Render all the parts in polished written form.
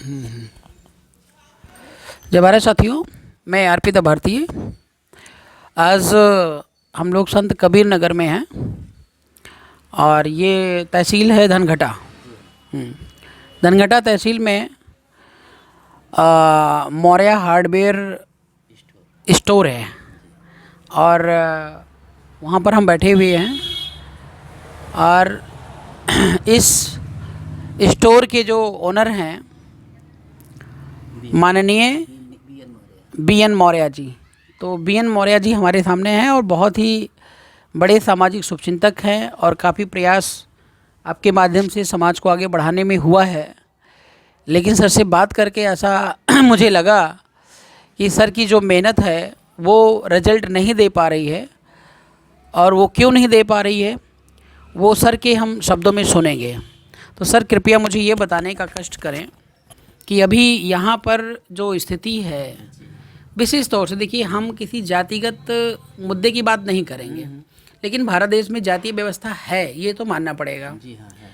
जय भारत साथियों, मैं आरपी भारतीय। आज हम लोग संत कबीर नगर में हैं और ये तहसील है धनघटा। धनघटा तहसील में मौर्य हार्डवेयर स्टोर है और वहाँ पर हम बैठे हुए हैं और इस स्टोर के जो ओनर हैं माननीय बी.एन. मौर्य जी। तो बी.एन. मौर्य जी हमारे सामने हैं और बहुत ही बड़े सामाजिक शुभचिंतक हैं और काफ़ी प्रयास आपके माध्यम से समाज को आगे बढ़ाने में हुआ है। लेकिन सर से बात करके ऐसा मुझे लगा कि सर की जो मेहनत है वो रिजल्ट नहीं दे पा रही है, और वो क्यों नहीं दे पा रही है वो सर के हम शब्दों में सुनेंगे। तो सर कृपया मुझे ये बताने का कष्ट करें कि अभी यहाँ पर जो स्थिति है, विशेष तौर से देखिए, हम किसी जातिगत मुद्दे की बात नहीं करेंगे, लेकिन भारत देश में जातीय व्यवस्था है, ये तो मानना पड़ेगा। जी हाँ, है।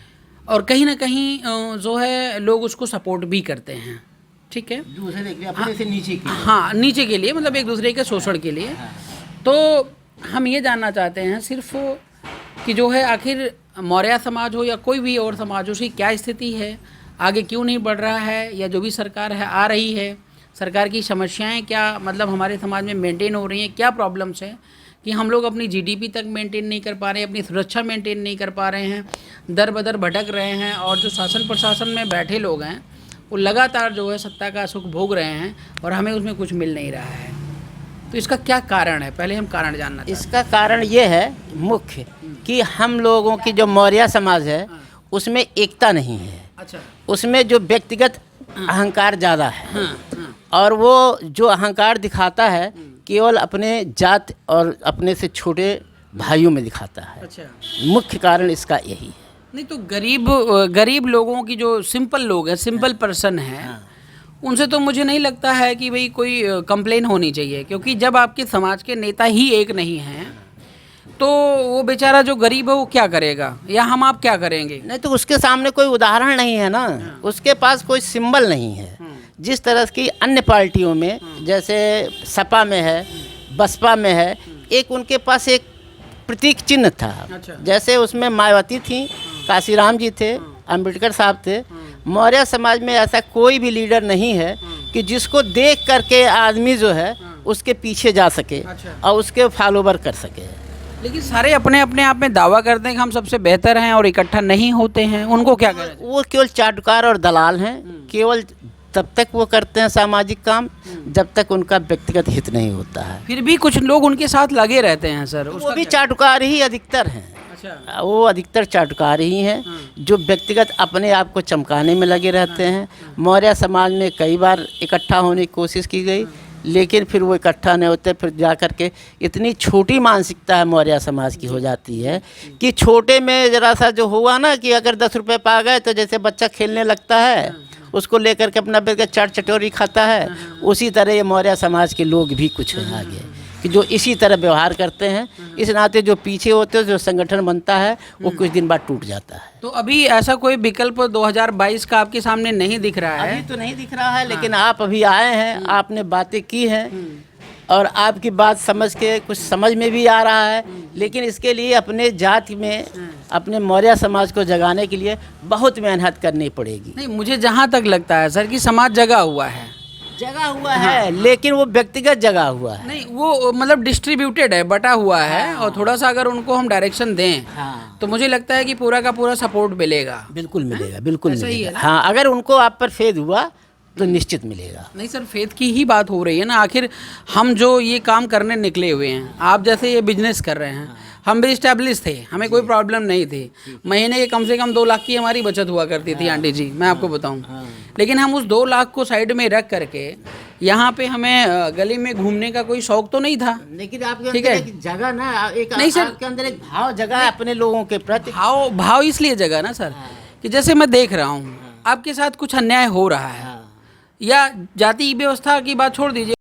और कहीं ना कहीं जो है लोग उसको सपोर्ट भी करते हैं, ठीक है, दूसरे के लिए, अपने से नीचे के लिए। हाँ, नीचे के लिए, मतलब एक दूसरे के शोषण के लिए। तो हम ये जानना चाहते हैं सिर्फ कि जो है आखिर मौर्य समाज हो या कोई भी और समाज हो, उसकी क्या स्थिति है, आगे क्यों नहीं बढ़ रहा है, या जो भी सरकार है आ रही है, सरकार की समस्याएं क्या मतलब हमारे समाज में मेंटेन हो रही हैं, क्या प्रॉब्लम्स हैं कि हम लोग अपनी जीडीपी तक मेंटेन नहीं कर पा रहे हैं, अपनी सुरक्षा मेंटेन नहीं कर पा रहे हैं, दर बदर भटक रहे हैं, और जो शासन प्रशासन में बैठे लोग हैं वो लगातार जो है सत्ता का सुख भोग रहे हैं और हमें उसमें कुछ मिल नहीं रहा है। तो इसका क्या कारण है, पहले हम कारण जानना चाहते हैं। इसका कारण ये है मुख्य कि हम लोगों की जो मौर्य समाज है उसमें एकता नहीं है। अच्छा। उसमें जो व्यक्तिगत अहंकार ज़्यादा है। हाँ। और वो जो अहंकार दिखाता है केवल अपने जात और अपने से छोटे भाइयों में दिखाता है। अच्छा। मुख्य कारण इसका यही है। नहीं तो गरीब लोगों की, जो सिंपल लोग हैं, सिंपल पर्सन हैं, उनसे तो मुझे नहीं लगता है कि भाई कोई कंप्लेन होनी चाहिए, क्योंकि जब आपके समाज के नेता ही एक नहीं हैं तो वो बेचारा जो गरीब है वो क्या करेगा, या हम आप क्या करेंगे। नहीं तो उसके सामने कोई उदाहरण नहीं है ना, उसके पास कोई सिंबल नहीं है। जिस तरह की अन्य पार्टियों में, जैसे सपा में है, बसपा में है, एक उनके पास एक प्रतीक चिन्ह था। अच्छा। जैसे उसमें मायावती थी, काशीराम जी थे, अंबेडकर साहब थे। मौर्य समाज में ऐसा कोई भी लीडर नहीं है कि जिसको देख करके आदमी जो है उसके पीछे जा सके। अच्छा। और उसके फॉलोवर कर सके। लेकिन सारे अपने अपने आप में दावा करते हैं कि हम सबसे बेहतर हैं और इकट्ठा नहीं होते हैं, उनको क्या करें। वो केवल चाटुकार और दलाल हैं। केवल तब तक वो करते हैं सामाजिक काम जब तक उनका व्यक्तिगत हित नहीं होता है। फिर भी कुछ लोग उनके साथ लगे रहते हैं सर, वो भी चाटुकार ही अधिकतर हैं। अच्छा। वो अधिकतर चाटुकार ही हैं जो व्यक्तिगत अपने आप को चमकाने में लगे रहते हैं। मौर्य समाज में कई बार इकट्ठा होने की कोशिश की गई, लेकिन फिर वो इकट्ठा नहीं होते। फिर जा कर के इतनी छोटी मानसिकता है मौर्य समाज की हो जाती है कि छोटे में ज़रा सा जो हुआ ना कि अगर 10 रुपये पा गए तो जैसे बच्चा खेलने लगता है, उसको लेकर के अपना बैठ के चाट चटोरी खाता है, उसी तरह ये मौर्य समाज के लोग भी कुछ हैं आगे कि जो इसी तरह व्यवहार करते हैं। इस नाते जो पीछे होते हैं, जो संगठन बनता है वो कुछ दिन बाद टूट जाता है। तो अभी ऐसा कोई विकल्प 2022 का आपके सामने नहीं दिख रहा है। अभी तो नहीं दिख रहा है, लेकिन आप अभी आए हैं, आपने बातें की हैं और आपकी बात समझ के कुछ समझ में भी आ रहा है। लेकिन इसके लिए अपने जाति में, अपने मौर्य समाज को जगाने के लिए बहुत मेहनत करनी पड़ेगी। नहीं, मुझे जहाँ तक लगता है सर कि समाज जगा हुआ है। जगा हुआ है, लेकिन वो व्यक्तिगत जगा हुआ है। नहीं, वो मतलब डिस्ट्रीब्यूटेड है, बटा हुआ है। और थोड़ा सा अगर उनको हम डायरेक्शन दें तो मुझे लगता है कि पूरा का पूरा सपोर्ट मिलेगा। बिल्कुल मिलेगा, बिल्कुल ऐसा ही है मिलेगा। ना? हाँ, अगर उनको आप पर फेद हुआ तो निश्चित मिलेगा। नहीं सर, फेथ की ही बात हो रही है ना। आखिर हम जो ये काम करने निकले हुए हैं, आप जैसे ये बिजनेस कर रहे हैं, हम भी इस्टेब्लिश थे, हमें कोई प्रॉब्लम नहीं थी। महीने के कम से कम 2 लाख की हमारी बचत हुआ करती थी आंटी जी, मैं आपको बताऊं। लेकिन हम उस 2 लाख को साइड में रख करके यहाँ पे हमें गली में घूमने का कोई शौक तो नहीं था। लेकिन आपके ठीक अंदर है। एक जगह ना, एक नहीं सर, आपके अंदर एक भाव जगह है अपने लोगों के प्रति। भाव इसलिए जगह ना सर कि जैसे मैं देख रहा हूँ आपके साथ कुछ अन्याय हो रहा है, या जाति व्यवस्था की बात छोड़ दीजिए।